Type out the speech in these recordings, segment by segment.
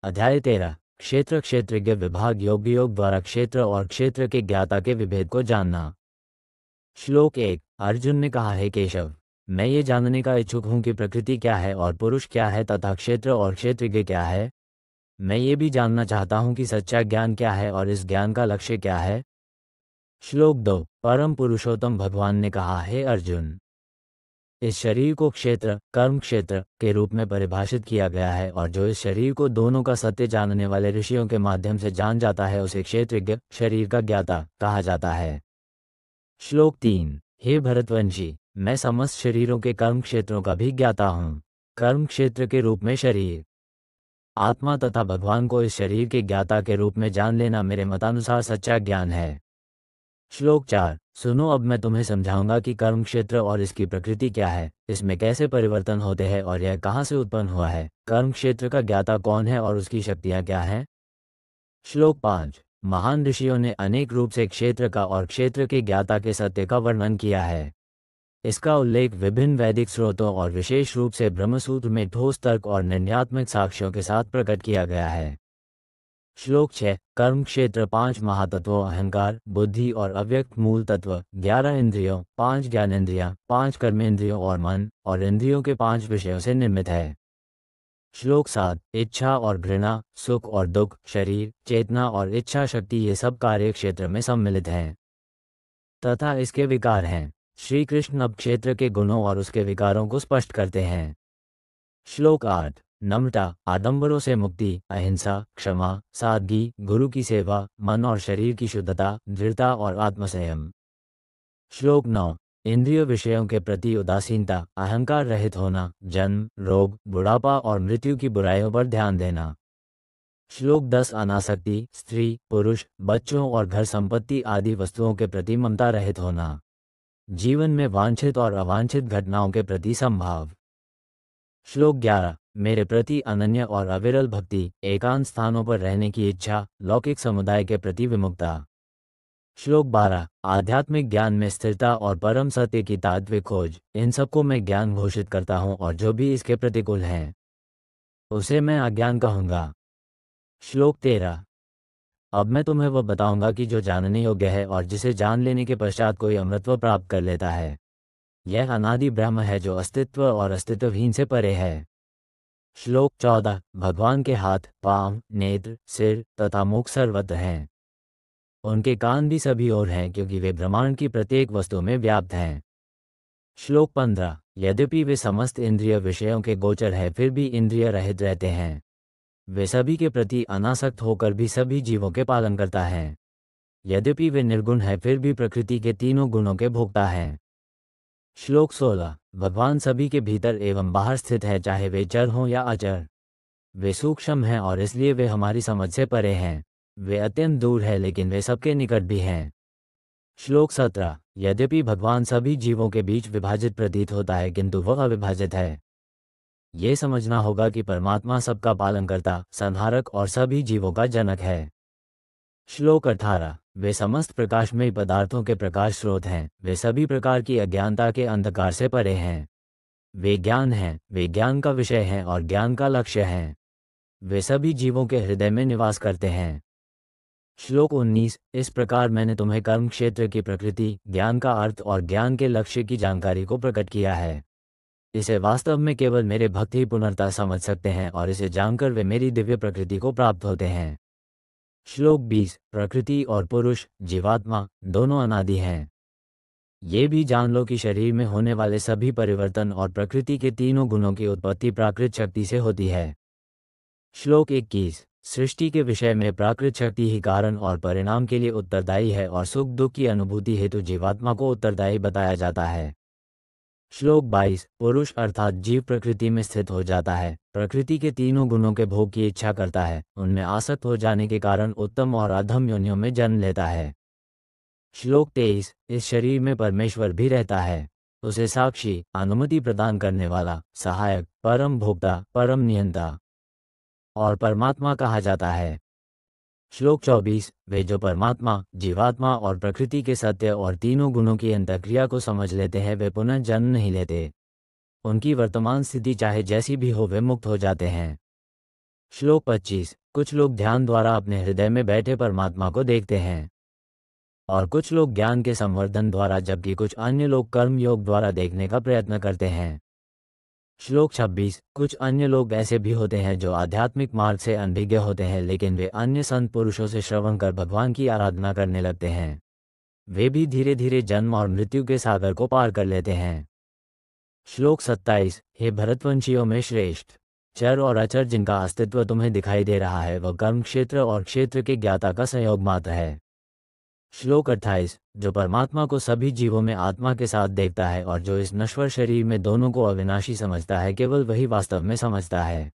अध्याय 13। क्षेत्र क्षेत्रज्ञ विभाग योग योग द्वारा क्षेत्र और क्षेत्र के ज्ञाता के विभेद को जानना। श्लोक 1। अर्जुन ने कहा, हे केशव, मैं ये जानने का इच्छुक हूँ कि प्रकृति क्या है और पुरुष क्या है तथा क्षेत्र और क्षेत्रज्ञ क्या है। मैं ये भी जानना चाहता हूँ कि सच्चा ज्ञान क्या है और इस ज्ञान का लक्ष्य क्या है। श्लोक 2। परम पुरुषोत्तम भगवान ने कहा, हे अर्जुन, इस शरीर को क्षेत्र कर्म क्षेत्र के रूप में परिभाषित किया गया है और जो इस शरीर को दोनों का सत्य जानने वाले ऋषियों के माध्यम से जान जाता है उसे क्षेत्रज्ञ शरीर का ज्ञाता कहा जाता है। श्लोक 3। हे भरतवंशी, मैं समस्त शरीरों के कर्म क्षेत्रों का भी ज्ञाता हूँ। कर्म क्षेत्र के रूप में शरीर आत्मा तथा भगवान को इस शरीर के ज्ञाता के रूप में जान लेना मेरे मतानुसार सच्चा ज्ञान है। श्लोक 4। सुनो, अब मैं तुम्हें समझाऊंगा कि कर्म क्षेत्र और इसकी प्रकृति क्या है, इसमें कैसे परिवर्तन होते हैं और यह कहाँ से उत्पन्न हुआ है। कर्म क्षेत्र का ज्ञाता कौन है और उसकी शक्तियाँ क्या हैं। श्लोक 5। महान ऋषियों ने अनेक रूप से क्षेत्र का और क्षेत्र के ज्ञाता के सत्य का वर्णन किया है। इसका उल्लेख विभिन्न वैदिक स्रोतों और विशेष रूप से ब्रह्मसूत्र में ठोस तर्क और निर्णयात्मक साक्ष्यों के साथ प्रकट किया गया है। श्लोक 6। कर्म क्षेत्र 5 महातत्वों अहंकार, बुद्धि और अव्यक्त मूल तत्व, 11 इंद्रियों, 5 ज्ञानेंद्रियां, 5 कर्मेंद्रियों और मन और इंद्रियों के 5 विषयों से निर्मित है। श्लोक 7। इच्छा और घृणा, सुख और दुख, शरीर, चेतना और इच्छा शक्ति ये सब कार्य क्षेत्र में सम्मिलित हैं तथा इसके विकार हैं। श्री कृष्ण अब क्षेत्र के गुणों और उसके विकारों को स्पष्ट करते हैं। श्लोक 8। नम्रता, आडंबरों से मुक्ति, अहिंसा, क्षमा, सादगी, गुरु की सेवा, मन और शरीर की शुद्धता, दृढ़ता और आत्मसंयम। श्लोक 9। इंद्रिय विषयों के प्रति उदासीनता, अहंकार रहित होना, जन्म, रोग, बुढ़ापा और मृत्यु की बुराइयों पर ध्यान देना। श्लोक 10। अनासक्ति, स्त्री, पुरुष, बच्चों और घर संपत्ति आदि वस्तुओं के प्रति ममता रहित होना। जीवन में वांछित और अवांछित घटनाओं के प्रति संभाव। श्लोक 11। मेरे प्रति अनन्य और अविरल भक्ति, एकांत स्थानों पर रहने की इच्छा, लौकिक समुदाय के प्रति विमुखता। श्लोक 12। आध्यात्मिक ज्ञान में स्थिरता और परम सत्य की तात्विक खोज, इन सबको मैं ज्ञान घोषित करता हूँ और जो भी इसके प्रतिकूल हैं उसे मैं अज्ञान कहूँगा। श्लोक 13। अब मैं तुम्हें वह बताऊंगा कि जो जानने योग्य है और जिसे जान लेने के पश्चात कोई अमृतत्व प्राप्त कर लेता है। यह अनादि ब्रह्म है जो अस्तित्व और अस्तित्वहीन से परे है। श्लोक 14। भगवान के हाथ, पांव, नेत्र, सिर तथा मुख सर्वत्र हैं। उनके कान भी सभी ओर हैं क्योंकि वे ब्रह्मांड की प्रत्येक वस्तु में व्याप्त हैं। श्लोक 15। यद्यपि वे समस्त इंद्रिय विषयों के गोचर है फिर भी इंद्रिय रहित रहते हैं। वे सभी के प्रति अनासक्त होकर भी सभी जीवों के पालन करता है। यद्यपि वे निर्गुण है फिर भी प्रकृति के तीनों गुणों के भोक्ता हैं। श्लोक 16। भगवान सभी के भीतर एवं बाहर स्थित है, चाहे वे चर हों या अचर। वे सूक्ष्म हैं और इसलिए वे हमारी समझ से परे हैं। वे अत्यंत दूर है लेकिन वे सबके निकट भी हैं। श्लोक 17। यद्यपि भगवान सभी जीवों के बीच विभाजित प्रतीत होता है किंतु वह अविभाजित है। ये समझना होगा कि परमात्मा सबका पालन करता, संहारक और सभी जीवों का जनक है। श्लोक 18। वे समस्त प्रकाशमय पदार्थों के प्रकाश स्रोत हैं। वे सभी प्रकार की अज्ञानता के अंधकार से परे हैं। वे ज्ञान हैं, वे ज्ञान का विषय हैं और ज्ञान का लक्ष्य हैं। वे सभी जीवों के हृदय में निवास करते हैं। श्लोक 19। इस प्रकार मैंने तुम्हें कर्म क्षेत्र की प्रकृति, ज्ञान का अर्थ और ज्ञान के लक्ष्य की जानकारी को प्रकट किया है। इसे वास्तव में केवल मेरे भक्त ही पुनर्ता समझ सकते हैं और इसे जानकर वे मेरी दिव्य प्रकृति को प्राप्त होते हैं। श्लोक 20। प्रकृति और पुरुष, जीवात्मा दोनों अनादि हैं। ये भी जान लो कि शरीर में होने वाले सभी परिवर्तन और प्रकृति के तीनों गुणों की उत्पत्ति प्राकृत शक्ति से होती है। श्लोक 21। सृष्टि के विषय में प्राकृत शक्ति ही कारण और परिणाम के लिए उत्तरदायी है और सुख दुख की अनुभूति हेतु जीवात्मा को उत्तरदायी बताया जाता है। श्लोक 22। पुरुष अर्थात जीव प्रकृति में स्थित हो जाता है, प्रकृति के तीनों गुणों के भोग की इच्छा करता है, उनमें आसक्त हो जाने के कारण उत्तम और अधम योनियों में जन्म लेता है। श्लोक 23। इस शरीर में परमेश्वर भी रहता है, उसे साक्षी, अनुमति प्रदान करने वाला, सहायक, परम भोक्ता, परम नियंता और परमात्मा कहा जाता है। श्लोक 24। वे जो परमात्मा, जीवात्मा और प्रकृति के सत्य और तीनों गुणों की अंतःक्रिया को समझ लेते हैं वे पुनः जन्म नहीं लेते। उनकी वर्तमान स्थिति चाहे जैसी भी हो वे मुक्त हो जाते हैं। श्लोक 25। कुछ लोग ध्यान द्वारा अपने हृदय में बैठे परमात्मा को देखते हैं और कुछ लोग ज्ञान के संवर्धन द्वारा, जबकि कुछ अन्य लोग कर्म योग द्वारा देखने का प्रयत्न करते हैं। श्लोक 26। कुछ अन्य लोग ऐसे भी होते हैं जो आध्यात्मिक मार्ग से अनभिज्ञ होते हैं, लेकिन वे अन्य संत पुरुषों से श्रवण कर भगवान की आराधना करने लगते हैं। वे भी धीरे धीरे जन्म और मृत्यु के सागर को पार कर लेते हैं। श्लोक 27। हे भरतवंशियों में श्रेष्ठ, चर और अचर जिनका अस्तित्व तुम्हें दिखाई दे रहा है वह कर्म क्षेत्र और क्षेत्र के ज्ञाता का संयोग मात्र है। श्लोक 28। जो परमात्मा को सभी जीवों में आत्मा के साथ देखता है और जो इस नश्वर शरीर में दोनों को अविनाशी समझता है, केवल वही वास्तव में समझता है।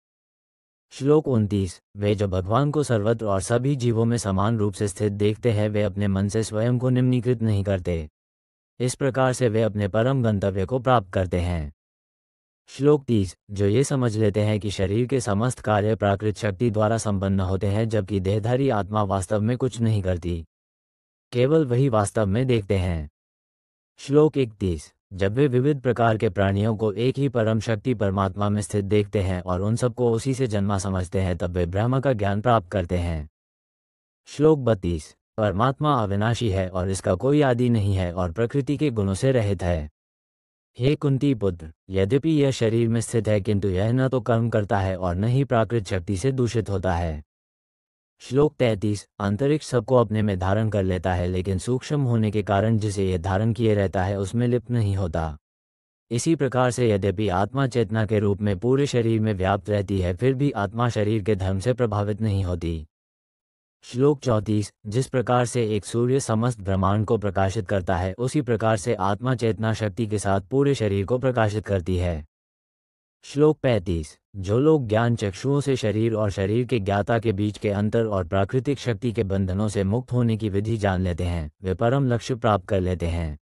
श्लोक 29। वे जो भगवान को सर्वत्र और सभी जीवों में समान रूप से स्थित देखते हैं, वे अपने मन से स्वयं को निम्नीकृत नहीं करते। इस प्रकार से वे अपने परम गंतव्य को प्राप्त करते हैं। श्लोक 30। जो ये समझ लेते हैं कि शरीर के समस्त कार्य प्राकृत शक्ति द्वारा संपन्न होते हैं, जबकि देहधारी आत्मा वास्तव में कुछ नहीं करती, केवल वही वास्तव में देखते हैं। श्लोक 31। जब वे विविध प्रकार के प्राणियों को एक ही परम शक्ति परमात्मा में स्थित देखते हैं और उन सबको उसी से जन्मा समझते हैं, तब वे ब्रह्म का ज्ञान प्राप्त करते हैं। श्लोक 32। परमात्मा अविनाशी है और इसका कोई आदि नहीं है और प्रकृति के गुणों से रहित है। हे कुंती पुत्र, यद्यपि यह शरीर में स्थित है, किंतु यह न तो कर्म करता है और न ही प्राकृत शक्ति से दूषित होता है। श्लोक 33। अंतरिक्ष सबको अपने में धारण कर लेता है, लेकिन सूक्ष्म होने के कारण जिसे यह धारण किए रहता है उसमें लिप्त नहीं होता। इसी प्रकार से यद्यपि आत्मा चेतना के रूप में पूरे शरीर में व्याप्त रहती है, फिर भी आत्मा शरीर के धर्म से प्रभावित नहीं होती। श्लोक 34। जिस प्रकार से एक सूर्य समस्त ब्रह्मांड को प्रकाशित करता है, उसी प्रकार से आत्मा चेतना शक्ति के साथ पूरे शरीर को प्रकाशित करती है। श्लोक 35। जो लोग ज्ञान चक्षुओं से शरीर और शरीर के ज्ञाता के बीच के अंतर और प्राकृतिक शक्ति के बंधनों से मुक्त होने की विधि जान लेते हैं, वे परम लक्ष्य प्राप्त कर लेते हैं।